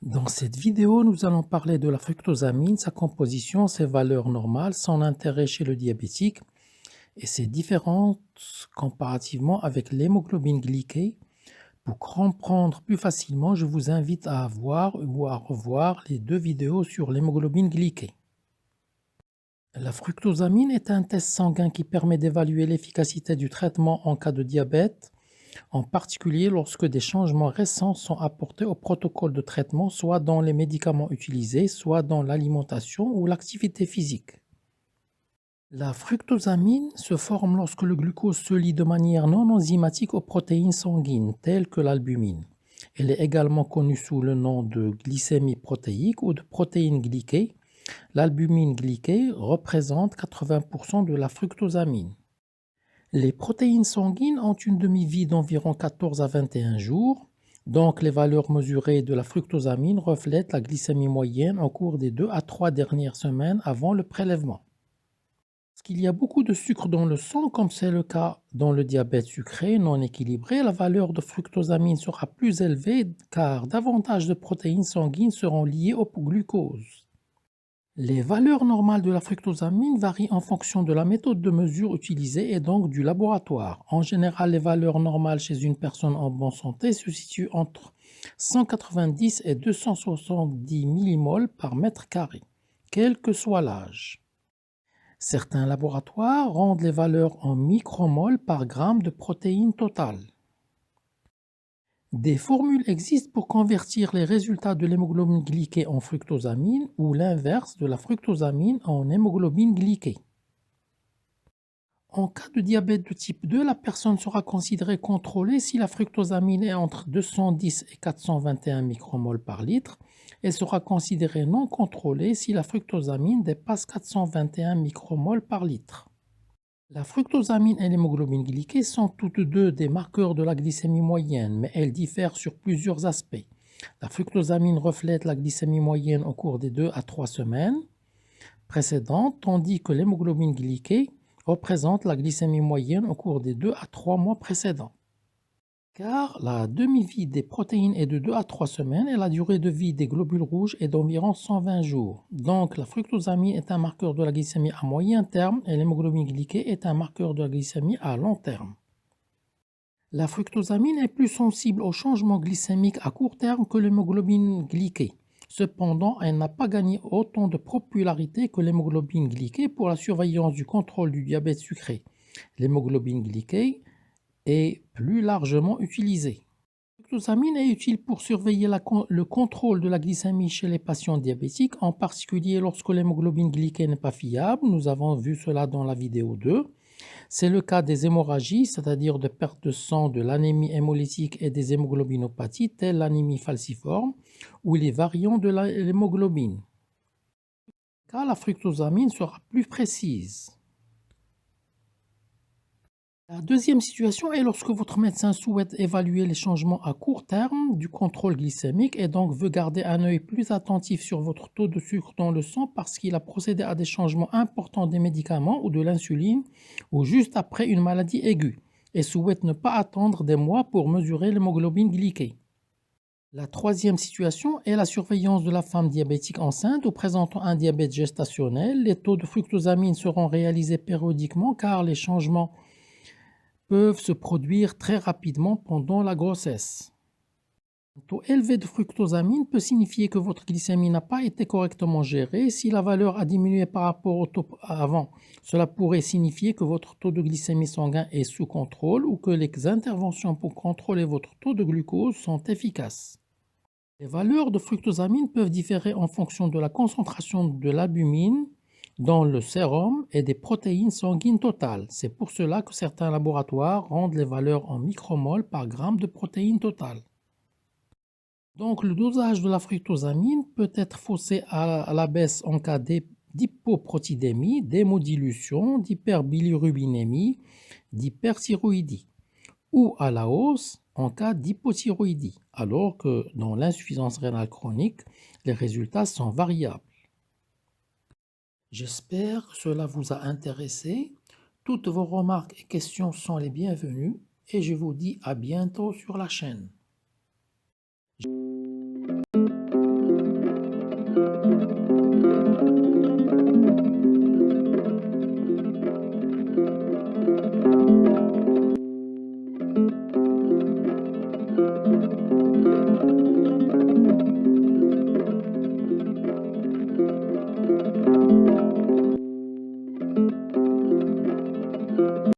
Dans cette vidéo, nous allons parler de la fructosamine, sa composition, ses valeurs normales, son intérêt chez le diabétique et ses différences comparativement avec l'hémoglobine glyquée. Pour comprendre plus facilement, je vous invite à voir ou à revoir les deux vidéos sur l'hémoglobine glyquée. La fructosamine est un test sanguin qui permet d'évaluer l'efficacité du traitement en cas de diabète, en particulier lorsque des changements récents sont apportés au protocole de traitement, soit dans les médicaments utilisés, soit dans l'alimentation ou l'activité physique. La fructosamine se forme lorsque le glucose se lie de manière non enzymatique aux protéines sanguines, telles que l'albumine. Elle est également connue sous le nom de glycémie protéique ou de protéine glyquée. L'albumine glyquée représente 80% de la fructosamine. Les protéines sanguines ont une demi-vie d'environ 14 à 21 jours, donc les valeurs mesurées de la fructosamine reflètent la glycémie moyenne au cours des 2 à 3 dernières semaines avant le prélèvement. Parce qu'il y a beaucoup de sucre dans le sang, comme c'est le cas dans le diabète sucré non équilibré, la valeur de fructosamine sera plus élevée car davantage de protéines sanguines seront liées au glucose. Les valeurs normales de la fructosamine varient en fonction de la méthode de mesure utilisée et donc du laboratoire. En général, les valeurs normales chez une personne en bonne santé se situent entre 190 et 270 millimoles par mètre carré, quel que soit l'âge. Certains laboratoires rendent les valeurs en micromoles par gramme de protéines totales. Des formules existent pour convertir les résultats de l'hémoglobine glyquée en fructosamine ou l'inverse de la fructosamine en hémoglobine glyquée. En cas de diabète de type 2, la personne sera considérée contrôlée si la fructosamine est entre 210 et 421 micromoles par litre et sera considérée non contrôlée si la fructosamine dépasse 421 micromoles par litre. La fructosamine et l'hémoglobine glyquée sont toutes deux des marqueurs de la glycémie moyenne, mais elles diffèrent sur plusieurs aspects. La fructosamine reflète la glycémie moyenne au cours des 2 à 3 semaines précédentes, tandis que l'hémoglobine glyquée représente la glycémie moyenne au cours des 2 à 3 mois précédents. Car la demi-vie des protéines est de 2 à 3 semaines et la durée de vie des globules rouges est d'environ 120 jours. Donc la fructosamine est un marqueur de la glycémie à moyen terme et l'hémoglobine glyquée est un marqueur de la glycémie à long terme. La fructosamine est plus sensible aux changements glycémiques à court terme que l'hémoglobine glyquée. Cependant, elle n'a pas gagné autant de popularité que l'hémoglobine glyquée pour la surveillance du contrôle du diabète sucré. L'hémoglobine glyquée est plus largement utilisée. La fructosamine est utile pour surveiller le contrôle de la glycémie chez les patients diabétiques, en particulier lorsque l'hémoglobine glyquée n'est pas fiable. Nous avons vu cela dans la vidéo 2. C'est le cas des hémorragies, c'est-à-dire de perte de sang, de l'anémie hémolytique et des hémoglobinopathies, telles l'anémie falciforme ou les variants de l'hémoglobine. Car la fructosamine sera plus précise. La deuxième situation est lorsque votre médecin souhaite évaluer les changements à court terme du contrôle glycémique et donc veut garder un œil plus attentif sur votre taux de sucre dans le sang parce qu'il a procédé à des changements importants des médicaments ou de l'insuline ou juste après une maladie aiguë et souhaite ne pas attendre des mois pour mesurer l'hémoglobine glyquée. La troisième situation est la surveillance de la femme diabétique enceinte ou présentant un diabète gestationnel. Les taux de fructosamine seront réalisés périodiquement car les changements peuvent se produire très rapidement pendant la grossesse. Un taux élevé de fructosamine peut signifier que votre glycémie n'a pas été correctement gérée. Si la valeur a diminué par rapport au taux avant, cela pourrait signifier que votre taux de glycémie sanguin est sous contrôle ou que les interventions pour contrôler votre taux de glucose sont efficaces. Les valeurs de fructosamine peuvent différer en fonction de la concentration de l'albumine dans le sérum et des protéines sanguines totales. C'est pour cela que certains laboratoires rendent les valeurs en micromoles par gramme de protéines totales. Donc le dosage de la fructosamine peut être faussé à la baisse en cas d'hypoprotidémie, d'hémodilution, d'hyperbilirubinémie, d'hyperthyroïdie, ou à la hausse en cas d'hypothyroïdie, alors que dans l'insuffisance rénale chronique, les résultats sont variables. J'espère que cela vous a intéressé. Toutes vos remarques et questions sont les bienvenues et je vous dis à bientôt sur la chaîne.